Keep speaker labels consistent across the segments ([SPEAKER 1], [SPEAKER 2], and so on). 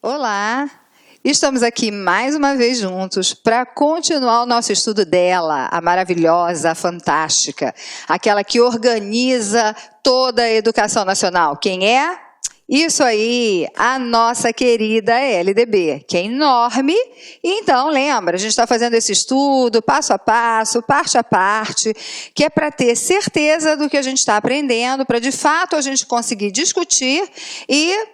[SPEAKER 1] Olá! Estamos aqui mais uma vez juntos para continuar o nosso estudo dela, a maravilhosa, a fantástica, aquela que organiza toda a educação nacional. Quem é? Isso aí, a nossa querida LDB, que é enorme. Então, lembra, a gente está fazendo esse estudo passo a passo, parte a parte, que é para ter certeza do que a gente está aprendendo, para de fato a gente conseguir discutir e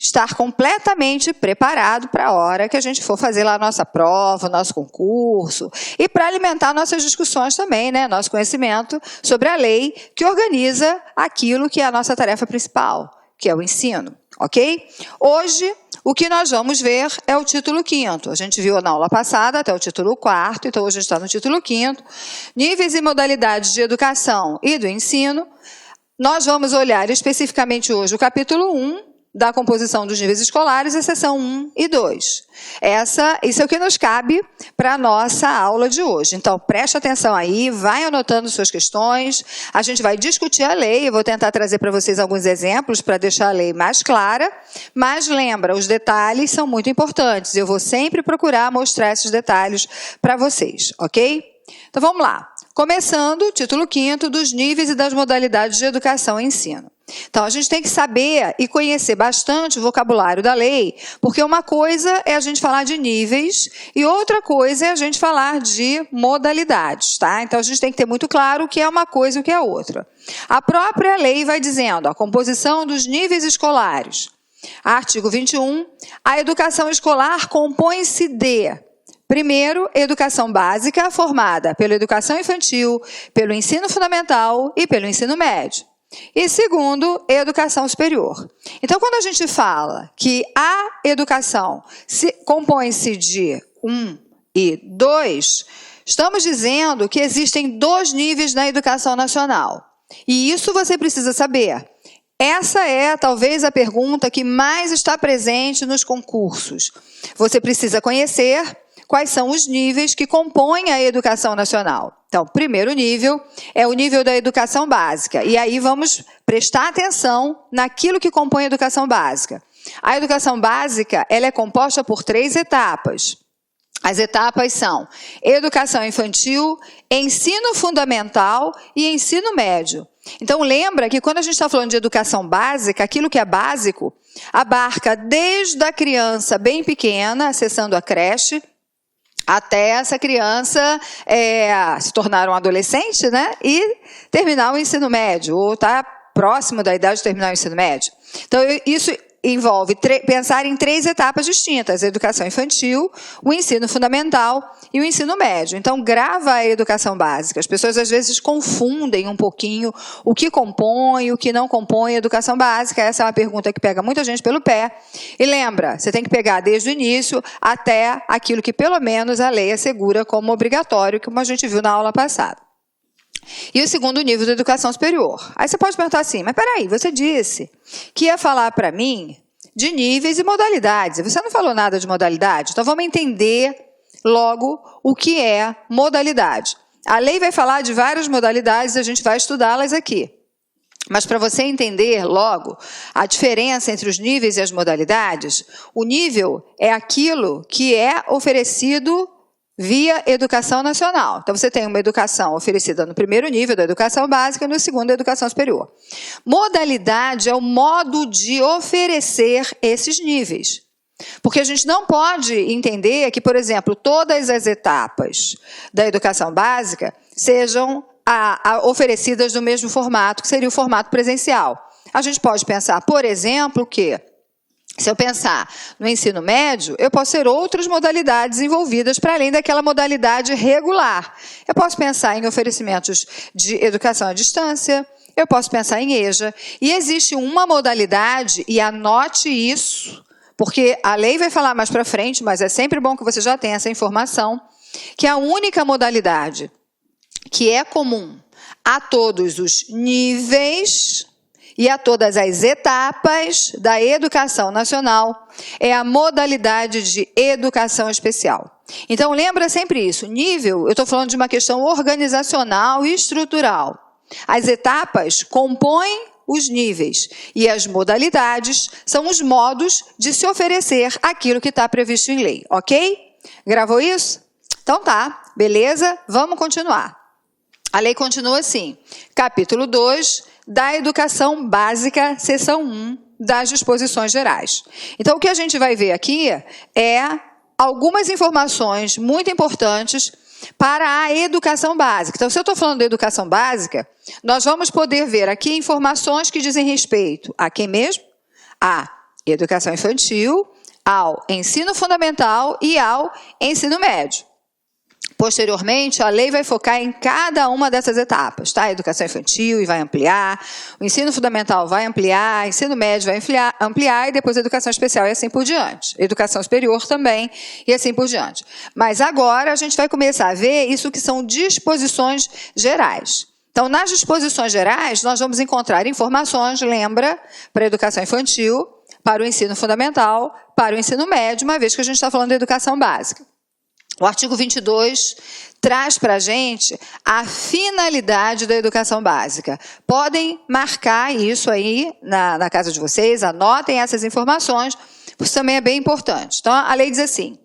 [SPEAKER 1] estar completamente preparado para a hora que a gente for fazer lá a nossa prova, o nosso concurso, e para alimentar nossas discussões também, né? Nosso conhecimento sobre a lei que organiza aquilo que é a nossa tarefa principal, que é o ensino, ok? Hoje, o que nós vamos ver é o título 5º. A gente viu na aula passada até o título 4º, então hoje a gente está no título 5º. Níveis e modalidades de educação e do ensino. Nós vamos olhar especificamente hoje o capítulo 1, da composição dos níveis escolares, a seção 1 e 2. Isso é o que nos cabe para a nossa aula de hoje. Então, preste atenção aí, vai anotando suas questões, a gente vai discutir a lei, eu vou tentar trazer para vocês alguns exemplos para deixar a lei mais clara, mas lembra, os detalhes são muito importantes, eu vou sempre procurar mostrar esses detalhes para vocês, ok? Então, vamos lá. Começando o título 5º dos níveis e das modalidades de educação e ensino. Então, a gente tem que saber e conhecer bastante o vocabulário da lei, porque uma coisa é a gente falar de níveis e outra coisa é a gente falar de modalidades, tá? Então, a gente tem que ter muito claro o que é uma coisa e o que é outra. A própria lei vai dizendo, a composição dos níveis escolares. Artigo 21, a educação escolar compõe-se de... Primeiro, educação básica, formada pela educação infantil, pelo ensino fundamental e pelo ensino médio. E segundo, educação superior. Então, quando a gente fala que a educação compõe-se de 1 e 2, estamos dizendo que existem 2 níveis na educação nacional. E isso você precisa saber. Essa é, talvez, a pergunta que mais está presente nos concursos. Você precisa conhecer quais são os níveis que compõem a educação nacional. Então, o primeiro nível é o nível da educação básica. E aí vamos prestar atenção naquilo que compõe a educação básica. A educação básica, ela é composta por 3 etapas. As etapas são educação infantil, ensino fundamental e ensino médio. Então, lembra que quando a gente está falando de educação básica, aquilo que é básico abarca desde a criança bem pequena, acessando a creche, até essa criança se tornar um adolescente, né? E terminar o ensino médio, ou estar próximo da idade de terminar o ensino médio. Então, isso envolve pensar em 3 etapas distintas, a educação infantil, o ensino fundamental e o ensino médio. Então, grava a educação básica. As pessoas, às vezes, confundem um pouquinho o que compõe e o que não compõe a educação básica. Essa é uma pergunta que pega muita gente pelo pé. E lembra, você tem que pegar desde o início até aquilo que, pelo menos, a lei assegura como obrigatório, como a gente viu na aula passada. E o segundo nível da educação superior. Aí você pode perguntar assim, mas peraí, você disse que ia falar para mim de níveis e modalidades. Você não falou nada de modalidade? Então vamos entender logo o que é modalidade. A lei vai falar de várias modalidades e a gente vai estudá-las aqui. Mas para você entender logo a diferença entre os níveis e as modalidades, o nível é aquilo que é oferecido via educação nacional. Então, você tem uma educação oferecida no primeiro nível da educação básica e no segundo da educação superior. Modalidade é o modo de oferecer esses níveis. Porque a gente não pode entender que, por exemplo, todas as etapas da educação básica sejam oferecidas no mesmo formato, que seria o formato presencial. A gente pode pensar, por exemplo, que se eu pensar no ensino médio, eu posso ter outras modalidades envolvidas para além daquela modalidade regular. Eu posso pensar em oferecimentos de educação à distância, eu posso pensar em EJA. E existe uma modalidade, e anote isso, porque a lei vai falar mais para frente, mas é sempre bom que você já tenha essa informação, que é a única modalidade que é comum a todos os níveis e a todas as etapas da educação nacional, é a modalidade de educação especial. Então, lembra sempre isso. Nível, eu estou falando de uma questão organizacional e estrutural. As etapas compõem os níveis. E as modalidades são os modos de se oferecer aquilo que está previsto em lei, ok? Gravou isso? Então tá, beleza? Vamos continuar. A lei continua assim, capítulo 2 da Educação Básica, seção 1 das disposições gerais. Então, o que a gente vai ver aqui é algumas informações muito importantes para a educação básica. Então, se eu estou falando de educação básica, nós vamos poder ver aqui informações que dizem respeito a quem mesmo? A educação infantil, ao ensino fundamental e ao ensino médio. Posteriormente, a lei vai focar em cada uma dessas etapas, tá? A educação infantil e vai ampliar, o ensino fundamental vai ampliar, o ensino médio vai ampliar e depois a educação especial e assim por diante. Educação superior também e assim por diante. Mas agora a gente vai começar a ver isso que são disposições gerais. Então, nas disposições gerais, nós vamos encontrar informações, lembra, para a educação infantil, para o ensino fundamental, para o ensino médio, uma vez que a gente está falando de educação básica. O artigo 22 traz para a gente a finalidade da educação básica. Podem marcar isso aí na casa de vocês, anotem essas informações, porque isso também é bem importante. Então, a lei diz assim,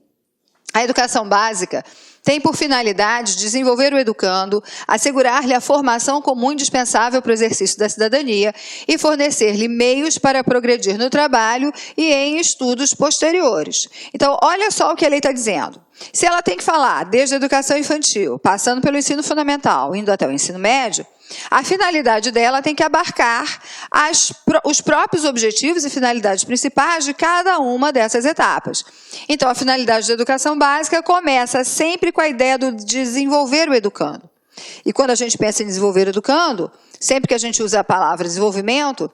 [SPEAKER 1] a educação básica tem por finalidade desenvolver o educando, assegurar-lhe a formação comum indispensável para o exercício da cidadania e fornecer-lhe meios para progredir no trabalho e em estudos posteriores. Então, olha só o que a lei está dizendo. Se ela tem que falar desde a educação infantil, passando pelo ensino fundamental, indo até o ensino médio, a finalidade dela tem que abarcar os próprios objetivos e finalidades principais de cada uma dessas etapas. Então, a finalidade da educação básica começa sempre com a ideia de desenvolver o educando. E quando a gente pensa em desenvolver o educando, sempre que a gente usa a palavra desenvolvimento,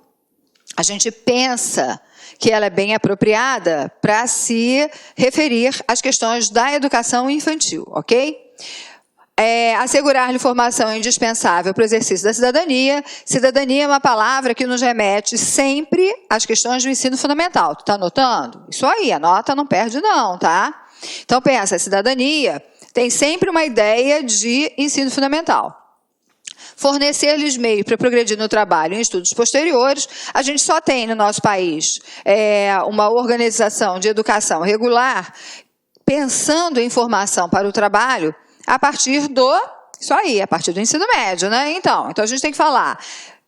[SPEAKER 1] a gente pensa que ela é bem apropriada para se referir às questões da educação infantil, ok? Assegurar-lhe formação indispensável para o exercício da cidadania. Cidadania é uma palavra que nos remete sempre às questões do ensino fundamental. Tu está anotando? Isso aí, anota, não perde não, tá? Então pensa, a cidadania tem sempre uma ideia de ensino fundamental. Fornecer-lhes meios para progredir no trabalho em estudos posteriores. A gente só tem no nosso país uma organização de educação regular pensando em formação para o trabalho a partir a partir do ensino médio, né? Então a gente tem que falar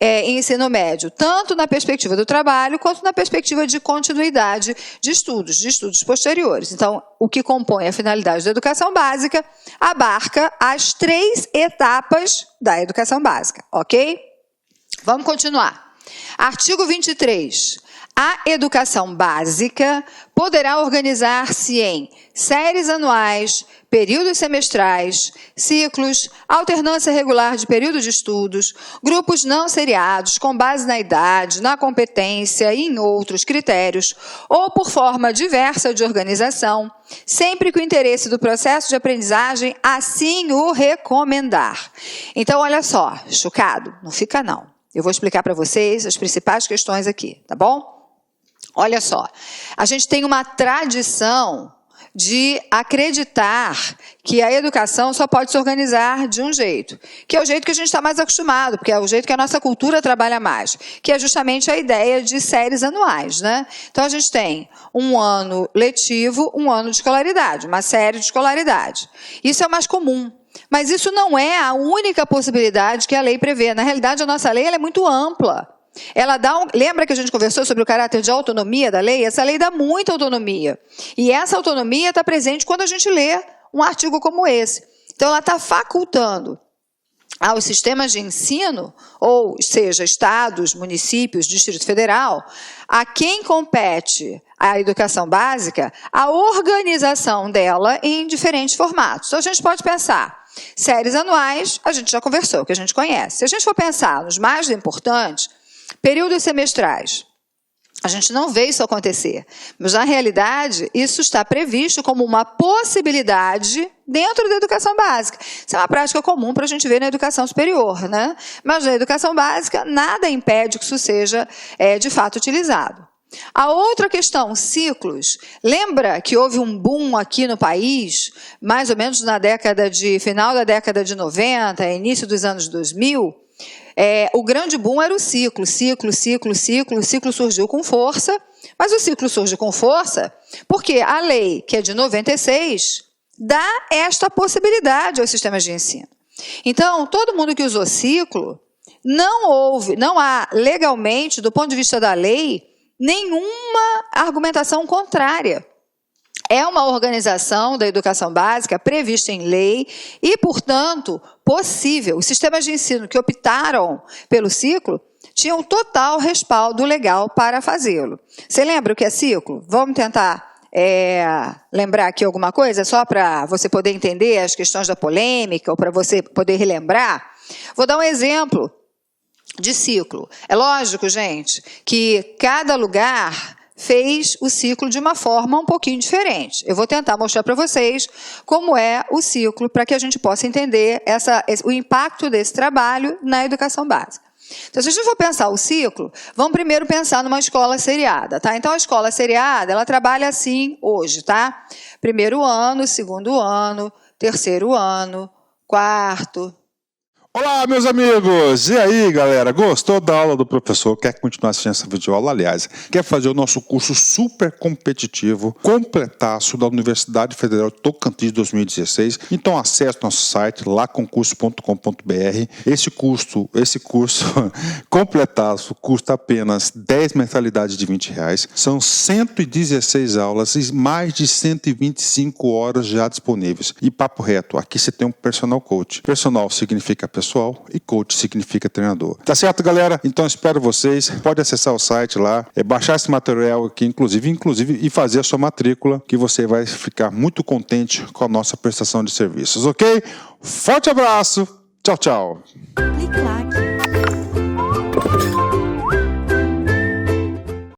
[SPEAKER 1] em ensino médio, tanto na perspectiva do trabalho, quanto na perspectiva de continuidade de estudos posteriores. Então, o que compõe a finalidade da educação básica abarca as 3 etapas da educação básica, ok? Vamos continuar. Artigo 23. A educação básica poderá organizar-se em séries anuais, períodos semestrais, ciclos, alternância regular de período de estudos, grupos não seriados com base na idade, na competência e em outros critérios, ou por forma diversa de organização, sempre que o interesse do processo de aprendizagem assim o recomendar. Então, olha só, chocado? Não fica não. Eu vou explicar para vocês as principais questões aqui, tá bom? Olha só, a gente tem uma tradição de acreditar que a educação só pode se organizar de um jeito, que é o jeito que a gente está mais acostumado, porque é o jeito que a nossa cultura trabalha mais, que é justamente a ideia de séries anuais, né? Então, a gente tem um ano letivo, um ano de escolaridade, uma série de escolaridade. Isso é o mais comum. Mas isso não é a única possibilidade que a lei prevê. Na realidade, a nossa lei ela é muito ampla. Ela lembra que a gente conversou sobre o caráter de autonomia da lei? Essa lei dá muita autonomia. E essa autonomia está presente quando a gente lê um artigo como esse. Então, ela está facultando aos sistemas de ensino, ou seja, estados, municípios, Distrito Federal, a quem compete a educação básica, a organização dela em diferentes formatos. Então, a gente pode pensar, séries anuais, a gente já conversou, que a gente conhece. Se a gente for pensar nos mais importantes, períodos semestrais, a gente não vê isso acontecer, mas na realidade isso está previsto como uma possibilidade dentro da educação básica. Isso é uma prática comum para a gente ver na educação superior, né? Mas na educação básica nada impede que isso seja de fato utilizado. A outra questão, ciclos. Lembra que houve um boom aqui no país, mais ou menos final da década de 90, início dos anos 2000, o grande boom era o ciclo. O ciclo surgiu com força, mas o ciclo surge com força porque a lei, que é de 96, dá esta possibilidade aos sistemas de ensino. Então, todo mundo que usou ciclo, não há legalmente, do ponto de vista da lei, nenhuma argumentação contrária. É uma organização da educação básica prevista em lei e, portanto, possível. Os sistemas de ensino que optaram pelo ciclo tinham total respaldo legal para fazê-lo. Você lembra o que é ciclo? Vamos tentar lembrar aqui alguma coisa, só para você poder entender as questões da polêmica ou para você poder relembrar? Vou dar um exemplo de ciclo. É lógico, gente, que cada lugar fez o ciclo de uma forma um pouquinho diferente. Eu vou tentar mostrar para vocês como é o ciclo, para que a gente possa entender o impacto desse trabalho na educação básica. Então, se a gente for pensar o ciclo, vamos primeiro pensar numa escola seriada, tá? Então, a escola seriada, ela trabalha assim hoje, tá? Primeiro ano, segundo ano, terceiro ano, quarto.
[SPEAKER 2] Olá, meus amigos! E aí, galera? Gostou da aula do professor? Quer continuar assistindo essa videoaula? Aliás, quer fazer o nosso curso super competitivo, completaço da Universidade Federal de Tocantins 2016? Então acesse nosso site, laconcurso.com.br. Esse curso completaço custa apenas 10 mensalidades de R$20. São 116 aulas e mais de 125 horas já disponíveis. E papo reto, aqui você tem um personal coach. Personal significa pessoal e coach significa treinador. Tá certo, galera? Então espero vocês. Pode acessar o site lá, baixar esse material aqui, inclusive, e fazer a sua matrícula, que você vai ficar muito contente com a nossa prestação de serviços, ok? Forte abraço! Tchau, tchau!
[SPEAKER 3] Clique lá.